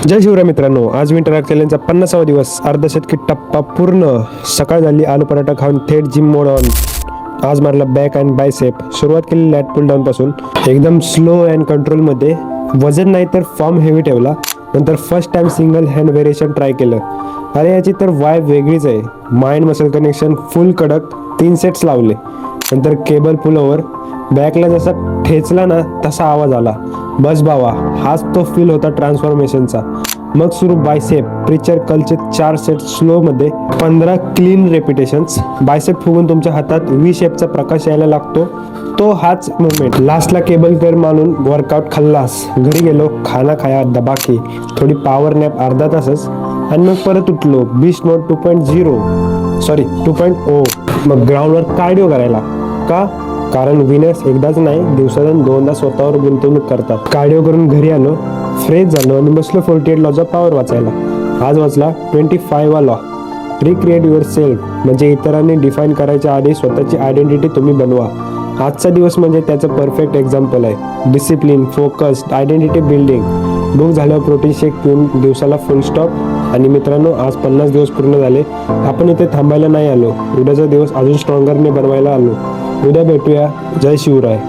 जय शिवराय मित्रांनो, आज विंटर चॅलेंजचा 50वा दिवस, अर्धशतकी टप्पा पूर्ण. सकाळ झाली, आलू पराठा खाऊन थेट जिम मोड ऑन. आज मारला बॅक अँड बायसेप. सुरुवात केली लॅट पुल डाऊन पासून, एकदम स्लो अँड कंट्रोलमध्ये. वजन नाही तर फॉर्म हेवी ठेवला. नंतर first time single hand variation try केलं. अरे याची तर वाईब वेगळीच आहे. माइंड मसल कनेक्शन फुल कडक. 3 सेट्स लावले. नंतर केबल पुल ओव्हर. बॅकला जसा ठेचला ना तसा आवाज आला. बस बावा, हाच तो फील होता ट्रान्सफॉर्मेशनचा. मग सुरू बायसेप. प्रीचर कलचे 4 सेट स्लोमध्ये, 15 क्लीन रेपिटेशन्स. बायसेप फुगून तुमच्या हातात व्ही शेपचा प्रकाश यायला लागतो, तो हाच मुवमेंट. लास्टला केबल कर मानून वर्कआउट खाल्लास. घरी गेलो, खाना खाया दबाकी, थोडी पॉवर नॅप अर्धा तासच, आणि मग परत उठलो बीस्ट मोड 2.0. मग ग्राउंडवर कार्डिओ करायला. का? कारण विनर्स एकदाच नाही, दिवसातून 2दा स्वतःवर गुंतवणूक करतात. कार्डिओ करून घरी आलो, फ्रेश झालो आणि बसलो 48 लॉचा पॉवर वाचायला. आज वाचला 25 लॉ. रिक्रिएट युअर सेल्फ, म्हणजे इतरांनी डिफाईन करायच्या आधी स्वतःची आयडेंटिटी तुम्ही बनवा. आजचा दिवस म्हणजे त्याचं परफेक्ट एक्झाम्पल आहे. Discipline, focus, identity building. Book झाल्यावर प्रोटीन शेक पिऊन दिवसाला फुल स्टॉप. आणि मित्रांनो, आज 50 दिवस पूर्ण झाले. आपण इथे थांबायला नाही आलो. उद्याचा दिवस अजून स्ट्रॉंगरने बनवायला आलो. उद्या भेटूया. जय शिवराय.